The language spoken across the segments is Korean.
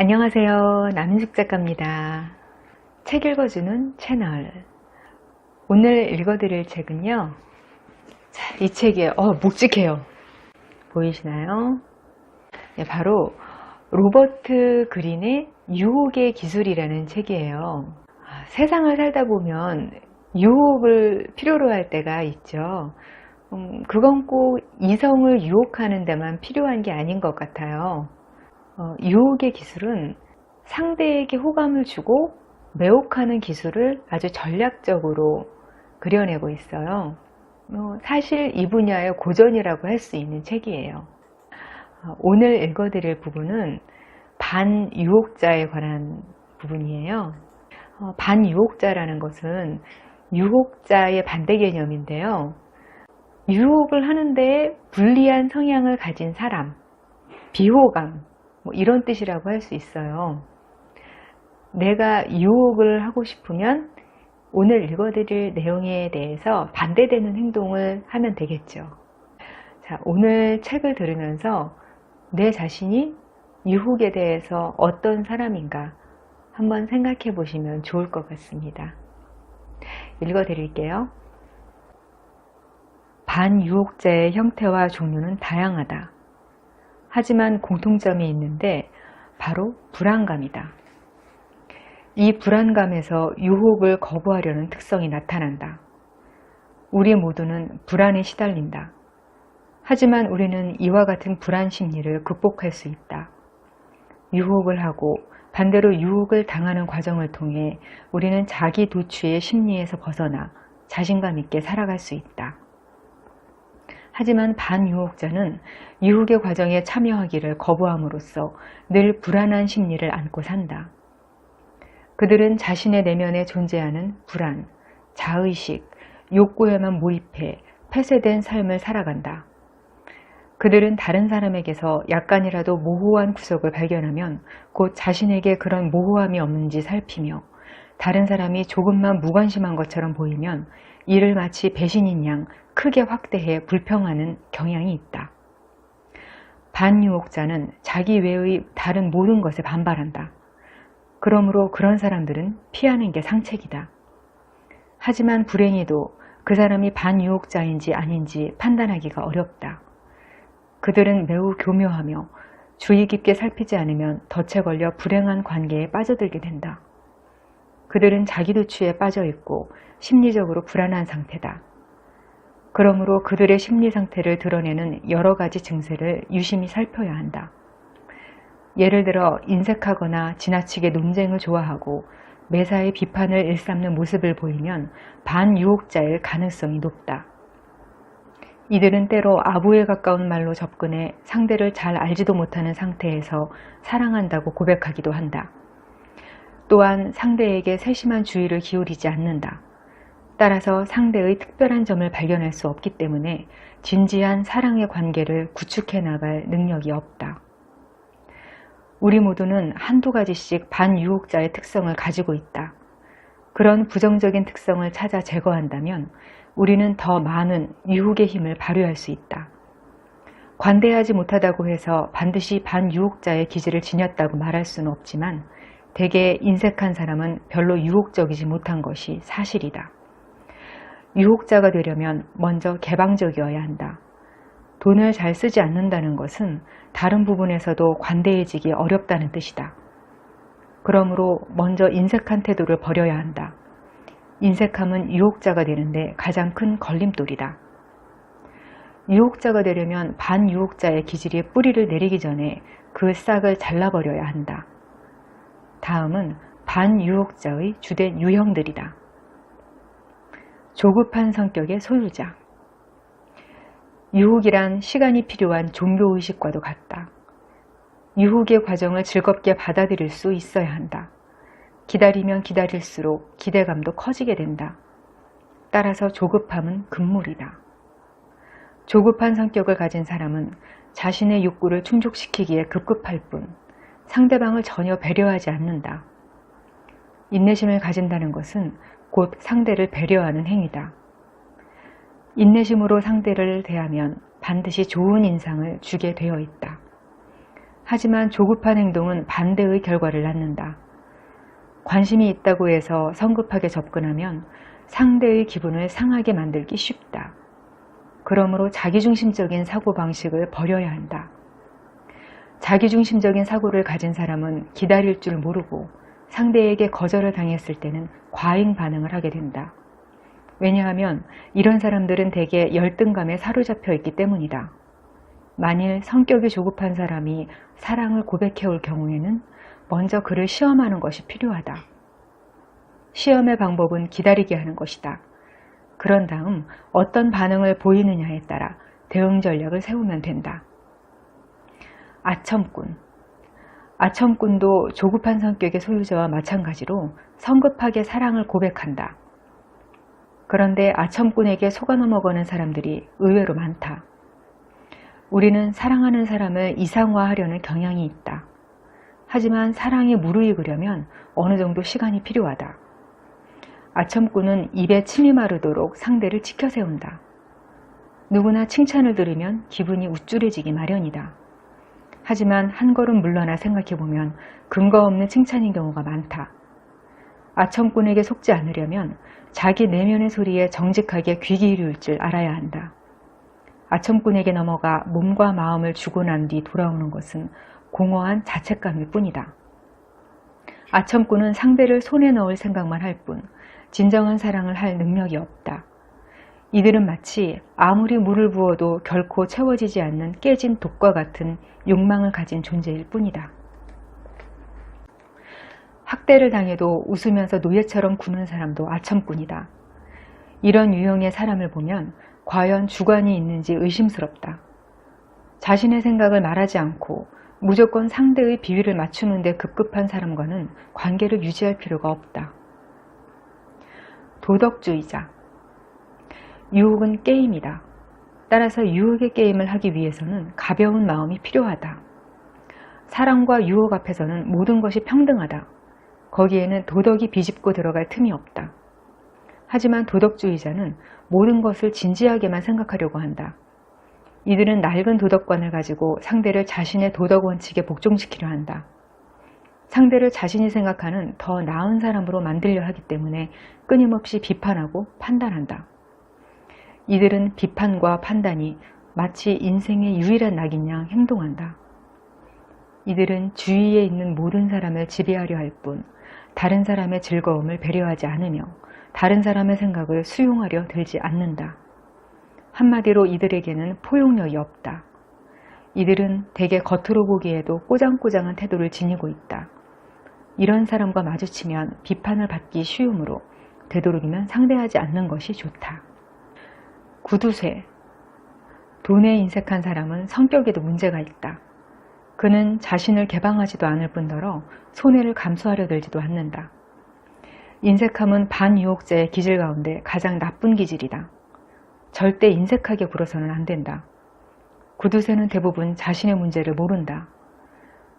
안녕하세요. 남인숙 작가입니다. 책 읽어주는 채널. 오늘 읽어드릴 책은요. 이 책이에요. 묵직해요. 보이시나요? 네, 바로 로버트 그린의 유혹의 기술이라는 책이에요. 세상을 살다 보면 유혹을 필요로 할 때가 있죠. 그건 꼭 이성을 유혹하는 데만 필요한 게 아닌 것 같아요. 유혹의 기술은 상대에게 호감을 주고 매혹하는 기술을 아주 전략적으로 그려내고 있어요. 사실 이 분야의 고전이라고 할 수 있는 책이에요. 오늘 읽어드릴 부분은 반유혹자에 관한 부분이에요. 반유혹자라는 것은 유혹자의 반대 개념인데요. 유혹을 하는데 불리한 성향을 가진 사람, 비호감, 이런 뜻이라고 할 수 있어요. 내가 유혹을 하고 싶으면 오늘 읽어드릴 내용에 대해서 반대되는 행동을 하면 되겠죠. 자, 오늘 책을 들으면서 내 자신이 유혹에 대해서 어떤 사람인가 한번 생각해 보시면 좋을 것 같습니다. 읽어드릴게요. 반유혹자의 형태와 종류는 다양하다. 하지만 공통점이 있는데 바로 불안감이다. 이 불안감에서 유혹을 거부하려는 특성이 나타난다. 우리 모두는 불안에 시달린다. 하지만 우리는 이와 같은 불안 심리를 극복할 수 있다. 유혹을 하고 반대로 유혹을 당하는 과정을 통해 우리는 자기 도취의 심리에서 벗어나 자신감 있게 살아갈 수 있다. 하지만 반유혹자는 유혹의 과정에 참여하기를 거부함으로써 늘 불안한 심리를 안고 산다. 그들은 자신의 내면에 존재하는 불안, 자의식, 욕구에만 몰입해 폐쇄된 삶을 살아간다. 그들은 다른 사람에게서 약간이라도 모호한 구석을 발견하면 곧 자신에게 그런 모호함이 없는지 살피며 다른 사람이 조금만 무관심한 것처럼 보이면 이를 마치 배신인 양 크게 확대해 불평하는 경향이 있다. 반유혹자는 자기 외의 다른 모든 것에 반발한다. 그러므로 그런 사람들은 피하는 게 상책이다. 하지만 불행히도 그 사람이 반유혹자인지 아닌지 판단하기가 어렵다. 그들은 매우 교묘하며 주의 깊게 살피지 않으면 덫에 걸려 불행한 관계에 빠져들게 된다. 그들은 자기 도취에 빠져 있고 심리적으로 불안한 상태다. 그러므로 그들의 심리 상태를 드러내는 여러 가지 증세를 유심히 살펴야 한다. 예를 들어 인색하거나 지나치게 논쟁을 좋아하고 매사에 비판을 일삼는 모습을 보이면 반유혹자일 가능성이 높다. 이들은 때로 아부에 가까운 말로 접근해 상대를 잘 알지도 못하는 상태에서 사랑한다고 고백하기도 한다. 또한 상대에게 세심한 주의를 기울이지 않는다. 따라서 상대의 특별한 점을 발견할 수 없기 때문에 진지한 사랑의 관계를 구축해 나갈 능력이 없다. 우리 모두는 한두 가지씩 반유혹자의 특성을 가지고 있다. 그런 부정적인 특성을 찾아 제거한다면 우리는 더 많은 유혹의 힘을 발휘할 수 있다. 관대하지 못하다고 해서 반드시 반유혹자의 기질을 지녔다고 말할 수는 없지만 대개 인색한 사람은 별로 유혹적이지 못한 것이 사실이다. 유혹자가 되려면 먼저 개방적이어야 한다. 돈을 잘 쓰지 않는다는 것은 다른 부분에서도 관대해지기 어렵다는 뜻이다. 그러므로 먼저 인색한 태도를 버려야 한다. 인색함은 유혹자가 되는데 가장 큰 걸림돌이다. 유혹자가 되려면 반유혹자의 기질이 뿌리를 내리기 전에 그 싹을 잘라버려야 한다. 다음은 반유혹자의 주된 유형들이다. 조급한 성격의 소유자. 유혹이란 시간이 필요한 종교의식과도 같다. 유혹의 과정을 즐겁게 받아들일 수 있어야 한다. 기다리면 기다릴수록 기대감도 커지게 된다. 따라서 조급함은 금물이다. 조급한 성격을 가진 사람은 자신의 욕구를 충족시키기에 급급할 뿐 상대방을 전혀 배려하지 않는다. 인내심을 가진다는 것은 곧 상대를 배려하는 행위다. 인내심으로 상대를 대하면 반드시 좋은 인상을 주게 되어 있다. 하지만 조급한 행동은 반대의 결과를 낳는다. 관심이 있다고 해서 성급하게 접근하면 상대의 기분을 상하게 만들기 쉽다. 그러므로 자기중심적인 사고방식을 버려야 한다. 자기중심적인 사고를 가진 사람은 기다릴 줄 모르고 상대에게 거절을 당했을 때는 과잉 반응을 하게 된다. 왜냐하면 이런 사람들은 대개 열등감에 사로잡혀 있기 때문이다. 만일 성격이 조급한 사람이 사랑을 고백해올 경우에는 먼저 그를 시험하는 것이 필요하다. 시험의 방법은 기다리게 하는 것이다. 그런 다음 어떤 반응을 보이느냐에 따라 대응 전략을 세우면 된다. 아첨꾼. 아첨꾼도 조급한 성격의 소유자와 마찬가지로 성급하게 사랑을 고백한다. 그런데 아첨꾼에게 속아 넘어가는 사람들이 의외로 많다. 우리는 사랑하는 사람을 이상화하려는 경향이 있다. 하지만 사랑이 무르익으려면 어느 정도 시간이 필요하다. 아첨꾼은 입에 침이 마르도록 상대를 치켜 세운다. 누구나 칭찬을 들으면 기분이 우쭐해지기 마련이다. 하지만 한 걸음 물러나 생각해보면 근거 없는 칭찬인 경우가 많다. 아첨꾼에게 속지 않으려면 자기 내면의 소리에 정직하게 귀 기울일 줄 알아야 한다. 아첨꾼에게 넘어가 몸과 마음을 주고 난 뒤 돌아오는 것은 공허한 자책감일 뿐이다. 아첨꾼은 상대를 손에 넣을 생각만 할 뿐 진정한 사랑을 할 능력이 없다. 이들은 마치 아무리 물을 부어도 결코 채워지지 않는 깨진 독과 같은 욕망을 가진 존재일 뿐이다. 학대를 당해도 웃으면서 노예처럼 구는 사람도 아첨꾼이다. 이런 유형의 사람을 보면 과연 주관이 있는지 의심스럽다. 자신의 생각을 말하지 않고 무조건 상대의 비위를 맞추는 데 급급한 사람과는 관계를 유지할 필요가 없다. 도덕주의자. 유혹은 게임이다. 따라서 유혹의 게임을 하기 위해서는 가벼운 마음이 필요하다. 사랑과 유혹 앞에서는 모든 것이 평등하다. 거기에는 도덕이 비집고 들어갈 틈이 없다. 하지만 도덕주의자는 모든 것을 진지하게만 생각하려고 한다. 이들은 낡은 도덕관을 가지고 상대를 자신의 도덕 원칙에 복종시키려 한다. 상대를 자신이 생각하는 더 나은 사람으로 만들려 하기 때문에 끊임없이 비판하고 판단한다. 이들은 비판과 판단이 마치 인생의 유일한 낙인 양 행동한다. 이들은 주위에 있는 모든 사람을 지배하려 할 뿐 다른 사람의 즐거움을 배려하지 않으며 다른 사람의 생각을 수용하려 들지 않는다. 한마디로 이들에게는 포용력이 없다. 이들은 대개 겉으로 보기에도 꼬장꼬장한 태도를 지니고 있다. 이런 사람과 마주치면 비판을 받기 쉬우므로 되도록이면 상대하지 않는 것이 좋다. 구두쇠. 돈에 인색한 사람은 성격에도 문제가 있다. 그는 자신을 개방하지도 않을 뿐더러 손해를 감수하려 들지도 않는다. 인색함은 반유혹자의 기질 가운데 가장 나쁜 기질이다. 절대 인색하게 굴어서는 안 된다. 구두쇠는 대부분 자신의 문제를 모른다.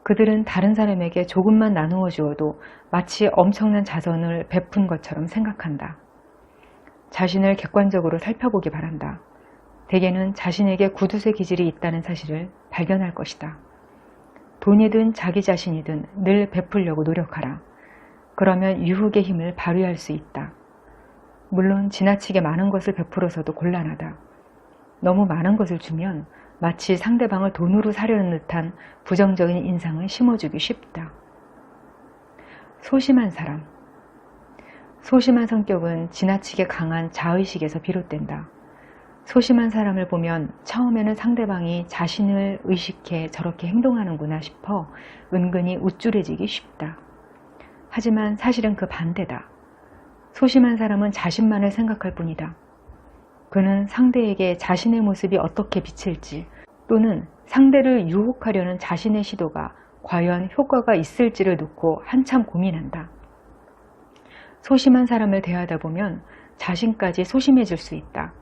그들은 다른 사람에게 조금만 나누어 주어도 마치 엄청난 자선을 베푼 것처럼 생각한다. 자신을 객관적으로 살펴보기 바란다. 대개는 자신에게 구두쇠 기질이 있다는 사실을 발견할 것이다. 돈이든 자기 자신이든 늘 베풀려고 노력하라. 그러면 유혹의 힘을 발휘할 수 있다. 물론 지나치게 많은 것을 베풀어서도 곤란하다. 너무 많은 것을 주면 마치 상대방을 돈으로 사려는 듯한 부정적인 인상을 심어주기 쉽다. 소심한 사람. 소심한 성격은 지나치게 강한 자의식에서 비롯된다. 소심한 사람을 보면 처음에는 상대방이 자신을 의식해 저렇게 행동하는구나 싶어 은근히 우쭐해지기 쉽다. 하지만 사실은 그 반대다. 소심한 사람은 자신만을 생각할 뿐이다. 그는 상대에게 자신의 모습이 어떻게 비칠지 또는 상대를 유혹하려는 자신의 시도가 과연 효과가 있을지를 놓고 한참 고민한다. 소심한 사람을 대하다 보면 자신까지 소심해질 수 있다.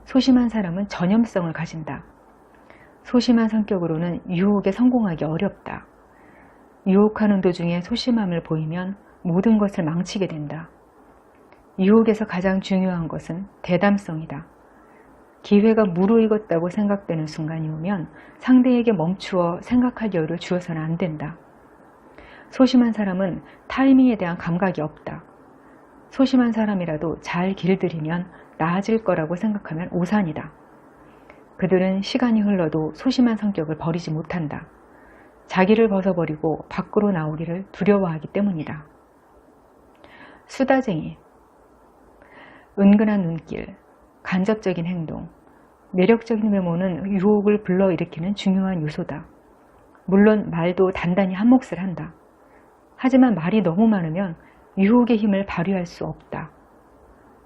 소심한 사람은 전염성을 가진다. 소심한 성격으로는 유혹에 성공하기 어렵다. 유혹하는 도중에 소심함을 보이면 모든 것을 망치게 된다. 유혹에서 가장 중요한 것은 대담성이다. 기회가 무르익었다고 생각되는 순간이 오면 상대에게 멈추어 생각할 여유를 주어서는 안 된다. 소심한 사람은 타이밍에 대한 감각이 없다. 소심한 사람이라도 잘 길들이면 나아질 거라고 생각하면 오산이다. 그들은 시간이 흘러도 소심한 성격을 버리지 못한다. 자기를 벗어버리고 밖으로 나오기를 두려워하기 때문이다. 수다쟁이, 은근한 눈길, 간접적인 행동, 매력적인 외모는 유혹을 불러일으키는 중요한 요소다. 물론 말도 단단히 한 몫을 한다. 하지만 말이 너무 많으면 유혹의 힘을 발휘할 수 없다.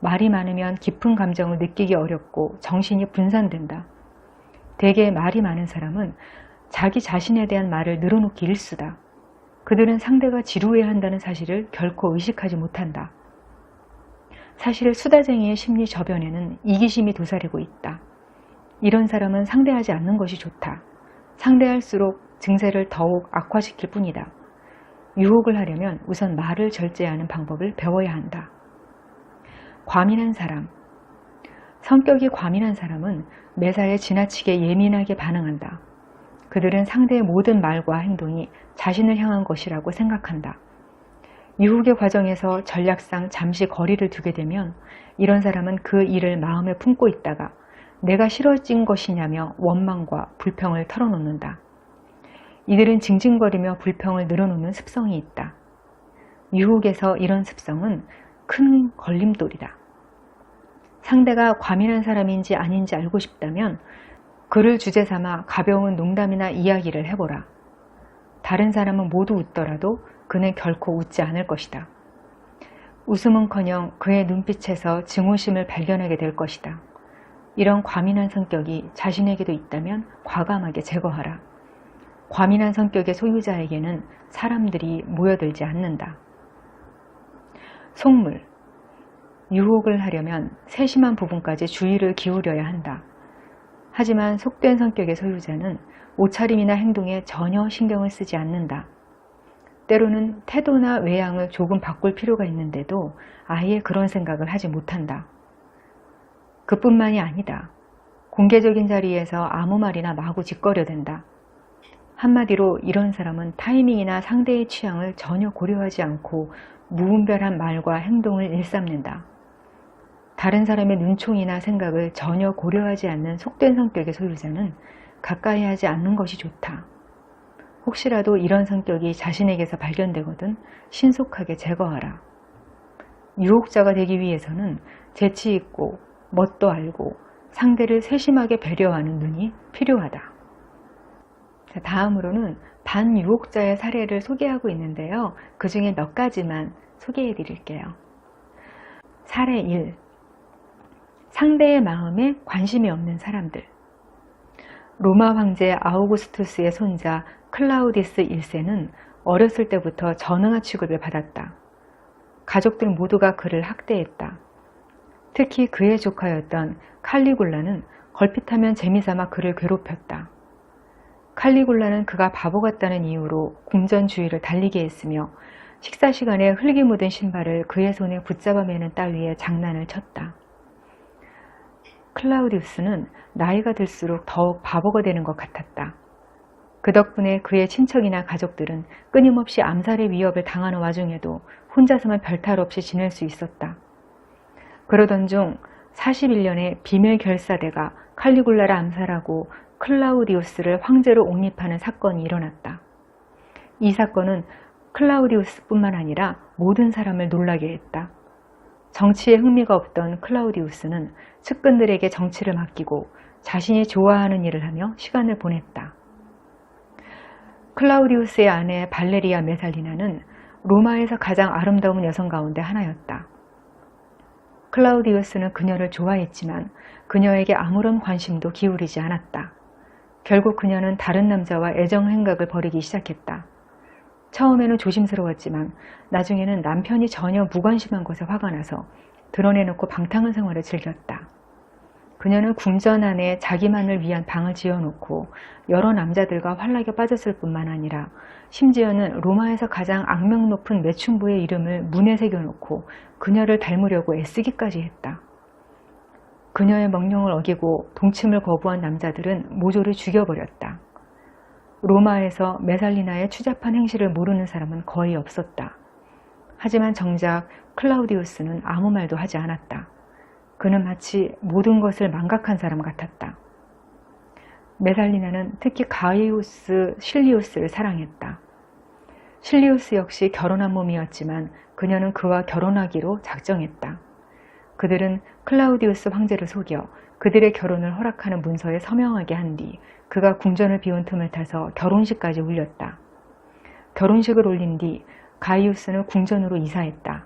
말이 많으면 깊은 감정을 느끼기 어렵고 정신이 분산된다. 대개 말이 많은 사람은 자기 자신에 대한 말을 늘어놓기 일쑤다. 그들은 상대가 지루해한다는 사실을 결코 의식하지 못한다. 사실 수다쟁이의 심리 저변에는 이기심이 도사리고 있다. 이런 사람은 상대하지 않는 것이 좋다. 상대할수록 증세를 더욱 악화시킬 뿐이다. 유혹을 하려면 우선 말을 절제하는 방법을 배워야 한다. 과민한 사람. 성격이 과민한 사람은 매사에 지나치게 예민하게 반응한다. 그들은 상대의 모든 말과 행동이 자신을 향한 것이라고 생각한다. 유혹의 과정에서 전략상 잠시 거리를 두게 되면 이런 사람은 그 일을 마음에 품고 있다가 내가 싫어진 것이냐며 원망과 불평을 털어놓는다. 이들은 징징거리며 불평을 늘어놓는 습성이 있다. 유혹에서 이런 습성은 큰 걸림돌이다. 상대가 과민한 사람인지 아닌지 알고 싶다면 그를 주제 삼아 가벼운 농담이나 이야기를 해보라. 다른 사람은 모두 웃더라도 그는 결코 웃지 않을 것이다. 웃음은커녕 그의 눈빛에서 증오심을 발견하게 될 것이다. 이런 과민한 성격이 자신에게도 있다면 과감하게 제거하라. 과민한 성격의 소유자에게는 사람들이 모여들지 않는다. 속물. 유혹을 하려면 세심한 부분까지 주의를 기울여야 한다. 하지만 속된 성격의 소유자는 옷차림이나 행동에 전혀 신경을 쓰지 않는다. 때로는 태도나 외양을 조금 바꿀 필요가 있는데도 아예 그런 생각을 하지 못한다. 그뿐만이 아니다. 공개적인 자리에서 아무 말이나 마구 짓거려댄다. 한마디로 이런 사람은 타이밍이나 상대의 취향을 전혀 고려하지 않고 무분별한 말과 행동을 일삼는다. 다른 사람의 눈총이나 생각을 전혀 고려하지 않는 속된 성격의 소유자는 가까이 하지 않는 것이 좋다. 혹시라도 이런 성격이 자신에게서 발견되거든 신속하게 제거하라. 유혹자가 되기 위해서는 재치 있고 멋도 알고 상대를 세심하게 배려하는 눈이 필요하다. 자, 다음으로는 반유혹자의 사례를 소개하고 있는데요. 그 중에 몇 가지만 소개해 드릴게요. 사례 1. 상대의 마음에 관심이 없는 사람들. 로마 황제 아우구스투스의 손자 클라우디스 1세는 어렸을 때부터 전응아 취급을 받았다. 가족들 모두가 그를 학대했다. 특히 그의 조카였던 칼리굴라는 걸핏하면 재미삼아 그를 괴롭혔다. 칼리굴라는 그가 바보 같다는 이유로 궁전 주위를 달리게 했으며 식사 시간에 흙이 묻은 신발을 그의 손에 붙잡아 매는 따위의 장난을 쳤다. 클라우디우스는 나이가 들수록 더욱 바보가 되는 것 같았다. 그 덕분에 그의 친척이나 가족들은 끊임없이 암살의 위협을 당하는 와중에도 혼자서만 별탈 없이 지낼 수 있었다. 그러던 중 41년에 비밀 결사대가 칼리굴라를 암살하고 클라우디우스를 황제로 옹립하는 사건이 일어났다. 이 사건은 클라우디우스뿐만 아니라 모든 사람을 놀라게 했다. 정치에 흥미가 없던 클라우디우스는 측근들에게 정치를 맡기고 자신이 좋아하는 일을 하며 시간을 보냈다. 클라우디우스의 아내 발레리아 메살리나는 로마에서 가장 아름다운 여성 가운데 하나였다. 클라우디우스는 그녀를 좋아했지만 그녀에게 아무런 관심도 기울이지 않았다. 결국 그녀는 다른 남자와 애정 행각을 벌이기 시작했다. 처음에는 조심스러웠지만 나중에는 남편이 전혀 무관심한 것에 화가 나서 드러내놓고 방탕한 생활을 즐겼다. 그녀는 궁전 안에 자기만을 위한 방을 지어놓고 여러 남자들과 환락에 빠졌을 뿐만 아니라 심지어는 로마에서 가장 악명 높은 매춘부의 이름을 문에 새겨놓고 그녀를 닮으려고 애쓰기까지 했다. 그녀의 명령을 어기고 동침을 거부한 남자들은 모조리 죽여버렸다. 로마에서 메살리나의 추잡한 행실을 모르는 사람은 거의 없었다. 하지만 정작 클라우디우스는 아무 말도 하지 않았다. 그는 마치 모든 것을 망각한 사람 같았다. 메살리나는 특히 가이우스 실리우스를 사랑했다. 실리우스 역시 결혼한 몸이었지만 그녀는 그와 결혼하기로 작정했다. 그들은 클라우디우스 황제를 속여 그들의 결혼을 허락하는 문서에 서명하게 한 뒤 그가 궁전을 비운 틈을 타서 결혼식까지 올렸다. 결혼식을 올린 뒤 가이우스는 궁전으로 이사했다.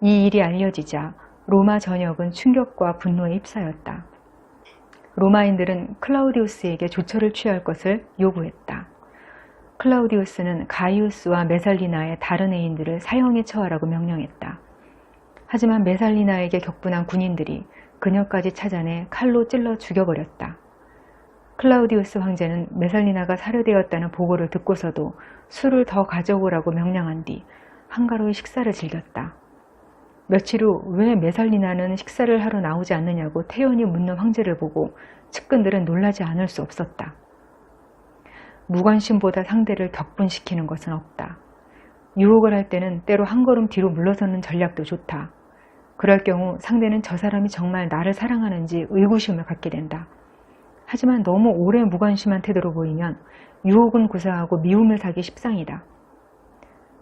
이 일이 알려지자 로마 전역은 충격과 분노에 휩싸였다. 로마인들은 클라우디우스에게 조처를 취할 것을 요구했다. 클라우디우스는 가이우스와 메살리나의 다른 애인들을 사형에 처하라고 명령했다. 하지만 메살리나에게 격분한 군인들이 그녀까지 찾아내 칼로 찔러 죽여버렸다. 클라우디우스 황제는 메살리나가 살해되었다는 보고를 듣고서도 술을 더 가져오라고 명령한 뒤 한가로이 식사를 즐겼다. 며칠 후 왜 메살리나는 식사를 하러 나오지 않느냐고 태연히 묻는 황제를 보고 측근들은 놀라지 않을 수 없었다. 무관심보다 상대를 격분시키는 것은 없다. 유혹을 할 때는 때로 한 걸음 뒤로 물러서는 전략도 좋다. 그럴 경우 상대는 저 사람이 정말 나를 사랑하는지 의구심을 갖게 된다. 하지만 너무 오래 무관심한 태도로 보이면 유혹은 구사하고 미움을 사기 십상이다.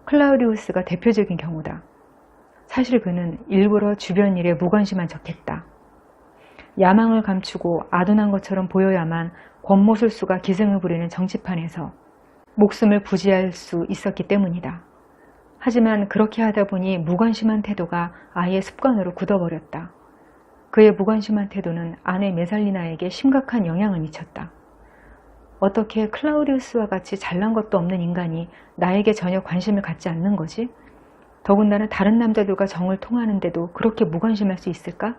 클라우디우스가 대표적인 경우다. 사실 그는 일부러 주변 일에 무관심한 척했다. 야망을 감추고 아둔한 것처럼 보여야만 권모술수가 기승을 부리는 정치판에서 목숨을 부지할 수 있었기 때문이다. 하지만 그렇게 하다 보니 무관심한 태도가 아예 습관으로 굳어버렸다. 그의 무관심한 태도는 아내 메살리나에게 심각한 영향을 미쳤다. 어떻게 클라우디우스와 같이 잘난 것도 없는 인간이 나에게 전혀 관심을 갖지 않는 거지? 더군다나 다른 남자들과 정을 통하는데도 그렇게 무관심할 수 있을까?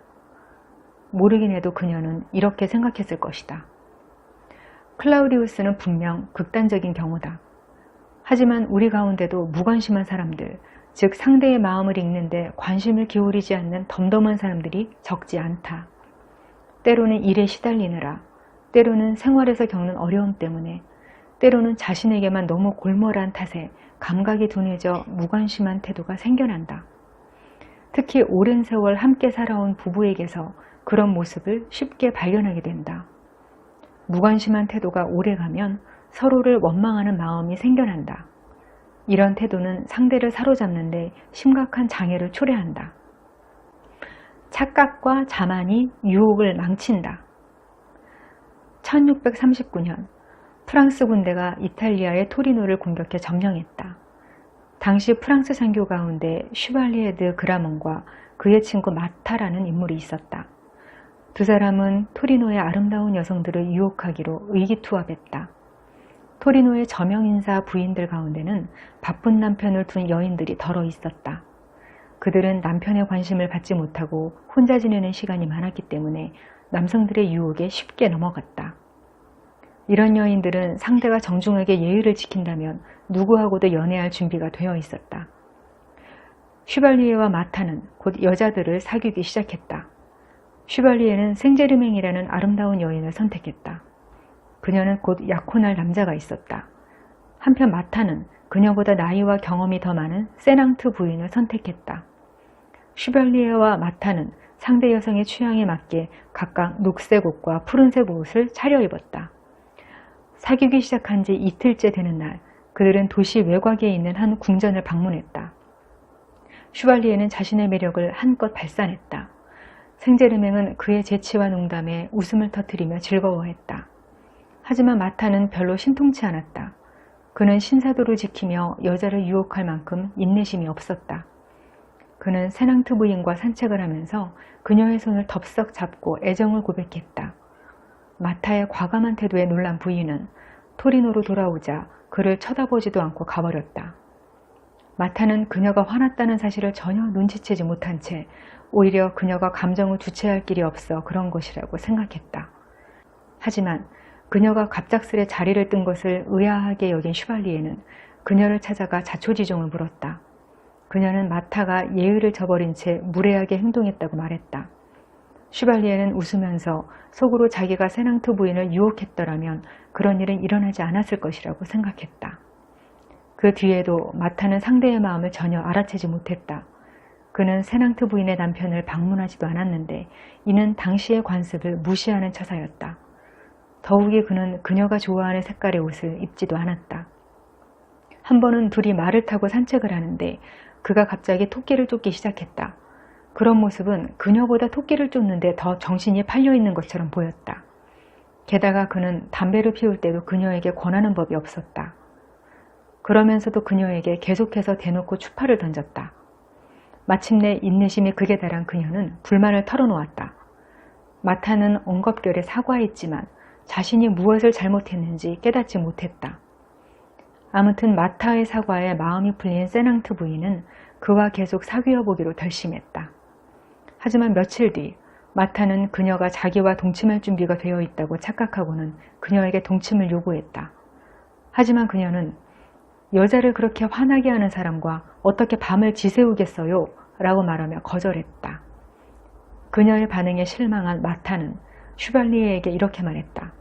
모르긴 해도 그녀는 이렇게 생각했을 것이다. 클라우디우스는 분명 극단적인 경우다. 하지만 우리 가운데도 무관심한 사람들, 즉 상대의 마음을 읽는데 관심을 기울이지 않는 덤덤한 사람들이 적지 않다. 때로는 일에 시달리느라, 때로는 생활에서 겪는 어려움 때문에, 때로는 자신에게만 너무 골몰한 탓에 감각이 둔해져 무관심한 태도가 생겨난다. 특히 오랜 세월 함께 살아온 부부에게서 그런 모습을 쉽게 발견하게 된다. 무관심한 태도가 오래가면 서로를 원망하는 마음이 생겨난다. 이런 태도는 상대를 사로잡는데 심각한 장애를 초래한다. 착각과 자만이 유혹을 망친다. 1639년 프랑스 군대가 이탈리아의 토리노를 공격해 점령했다. 당시 프랑스 장교 가운데 슈발리에 드 그라몬과 그의 친구 마타라는 인물이 있었다. 두 사람은 토리노의 아름다운 여성들을 유혹하기로 의기투합했다. 토리노의 저명인사 부인들 가운데는 바쁜 남편을 둔 여인들이 덜어 있었다. 그들은 남편의 관심을 받지 못하고 혼자 지내는 시간이 많았기 때문에 남성들의 유혹에 쉽게 넘어갔다. 이런 여인들은 상대가 정중하게 예의를 지킨다면 누구하고도 연애할 준비가 되어 있었다. 슈발리에와 마타는 곧 여자들을 사귀기 시작했다. 슈발리에는 생제르맹이라는 아름다운 여인을 선택했다. 그녀는 곧 약혼할 남자가 있었다. 한편 마타는 그녀보다 나이와 경험이 더 많은 세낭트 부인을 선택했다. 슈발리에와 마타는 상대 여성의 취향에 맞게 각각 녹색 옷과 푸른색 옷을 차려입었다. 사귀기 시작한 지 이틀째 되는 날, 그들은 도시 외곽에 있는 한 궁전을 방문했다. 슈발리에는 자신의 매력을 한껏 발산했다. 생제르맹은 그의 재치와 농담에 웃음을 터뜨리며 즐거워했다. 하지만 마타는 별로 신통치 않았다. 그는 신사도를 지키며 여자를 유혹할 만큼 인내심이 없었다. 그는 세낭트 부인과 산책을 하면서 그녀의 손을 덥석 잡고 애정을 고백했다. 마타의 과감한 태도에 놀란 부인은 토리노로 돌아오자 그를 쳐다보지도 않고 가버렸다. 마타는 그녀가 화났다는 사실을 전혀 눈치채지 못한 채 오히려 그녀가 감정을 주체할 길이 없어 그런 것이라고 생각했다. 하지만 그녀가 갑작스레 자리를 뜬 것을 의아하게 여긴 슈발리에는 그녀를 찾아가 자초지종을 물었다. 그녀는 마타가 예의를 저버린 채 무례하게 행동했다고 말했다. 슈발리에는 웃으면서 속으로 자기가 세낭트 부인을 유혹했더라면 그런 일은 일어나지 않았을 것이라고 생각했다. 그 뒤에도 마타는 상대의 마음을 전혀 알아채지 못했다. 그는 세낭트 부인의 남편을 방문하지도 않았는데 이는 당시의 관습을 무시하는 처사였다. 더욱이 그는 그녀가 좋아하는 색깔의 옷을 입지도 않았다. 한 번은 둘이 말을 타고 산책을 하는데 그가 갑자기 토끼를 쫓기 시작했다. 그런 모습은 그녀보다 토끼를 쫓는데 더 정신이 팔려있는 것처럼 보였다. 게다가 그는 담배를 피울 때도 그녀에게 권하는 법이 없었다. 그러면서도 그녀에게 계속해서 대놓고 추파를 던졌다. 마침내 인내심이 극에 달한 그녀는 불만을 털어놓았다. 마타는 엉겁결에 사과했지만 자신이 무엇을 잘못했는지 깨닫지 못했다. 아무튼 마타의 사과에 마음이 풀린 세낭트 부인은 그와 계속 사귀어 보기로 결심했다. 하지만 며칠 뒤 마타는 그녀가 자기와 동침할 준비가 되어 있다고 착각하고는 그녀에게 동침을 요구했다. 하지만 그녀는 여자를 그렇게 화나게 하는 사람과 어떻게 밤을 지새우겠어요? 라고 말하며 거절했다. 그녀의 반응에 실망한 마타는 슈발리에에게 이렇게 말했다.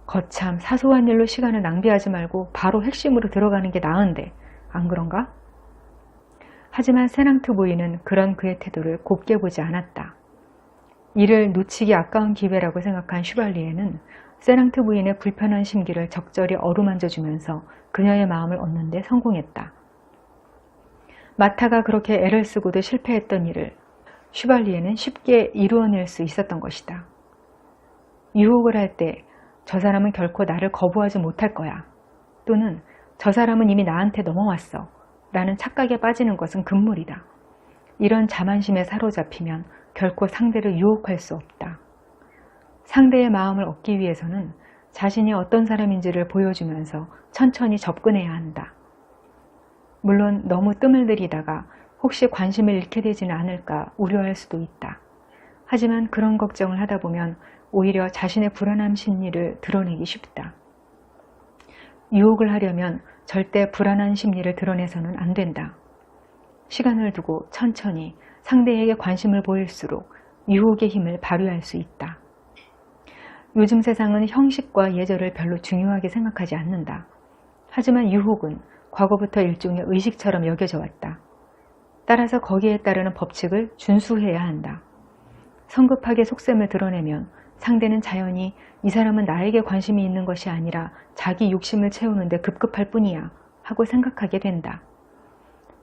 거참 사소한 일로 시간을 낭비하지 말고 바로 핵심으로 들어가는 게 나은데 안 그런가? 하지만 세낭트 부인은 그런 그의 태도를 곱게 보지 않았다. 이를 놓치기 아까운 기회라고 생각한 슈발리에는 세낭트 부인의 불편한 심기를 적절히 어루만져주면서 그녀의 마음을 얻는 데 성공했다. 마타가 그렇게 애를 쓰고도 실패했던 일을 슈발리에는 쉽게 이루어낼 수 있었던 것이다. 유혹을 할 때 저 사람은 결코 나를 거부하지 못할 거야 또는 저 사람은 이미 나한테 넘어왔어 라는 착각에 빠지는 것은 금물이다. 이런 자만심에 사로잡히면 결코 상대를 유혹할 수 없다. 상대의 마음을 얻기 위해서는 자신이 어떤 사람인지를 보여주면서 천천히 접근해야 한다. 물론 너무 뜸을 들이다가 혹시 관심을 잃게 되지는 않을까 우려할 수도 있다. 하지만 그런 걱정을 하다 보면 오히려 자신의 불안한 심리를 드러내기 쉽다. 유혹을 하려면 절대 불안한 심리를 드러내서는 안 된다. 시간을 두고 천천히 상대에게 관심을 보일수록 유혹의 힘을 발휘할 수 있다. 요즘 세상은 형식과 예절을 별로 중요하게 생각하지 않는다. 하지만 유혹은 과거부터 일종의 의식처럼 여겨져 왔다. 따라서 거기에 따르는 법칙을 준수해야 한다. 성급하게 속셈을 드러내면 상대는 자연히 이 사람은 나에게 관심이 있는 것이 아니라 자기 욕심을 채우는데 급급할 뿐이야 하고 생각하게 된다.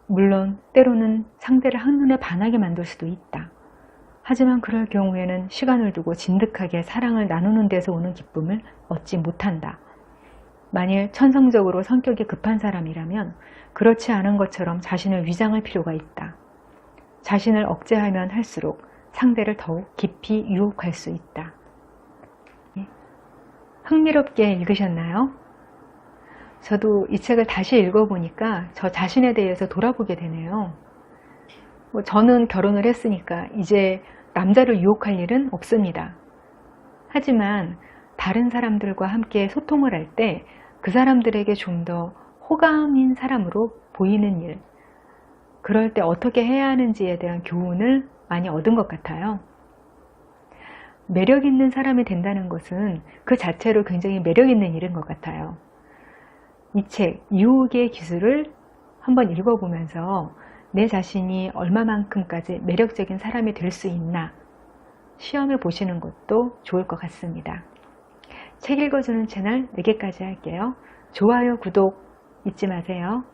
물론 때로는 상대를 한눈에 반하게 만들 수도 있다. 하지만 그럴 경우에는 시간을 두고 진득하게 사랑을 나누는 데서 오는 기쁨을 얻지 못한다. 만일 천성적으로 성격이 급한 사람이라면 그렇지 않은 것처럼 자신을 위장할 필요가 있다. 자신을 억제하면 할수록 상대를 더욱 깊이 유혹할 수 있다. 흥미롭게 읽으셨나요? 저도 이 책을 다시 읽어보니까 저 자신에 대해서 돌아보게 되네요. 저는 결혼을 했으니까 이제 남자를 유혹할 일은 없습니다. 하지만 다른 사람들과 함께 소통을 할 때 그 사람들에게 좀 더 호감인 사람으로 보이는 일, 그럴 때 어떻게 해야 하는지에 대한 교훈을 많이 얻은 것 같아요. 매력 있는 사람이 된다는 것은 그 자체로 굉장히 매력 있는 일인 것 같아요. 이 책, 유혹의 기술을 한번 읽어보면서 내 자신이 얼마만큼까지 매력적인 사람이 될 수 있나 시험해 보시는 것도 좋을 것 같습니다. 책 읽어주는 채널 4개까지 할게요. 좋아요, 구독 잊지 마세요.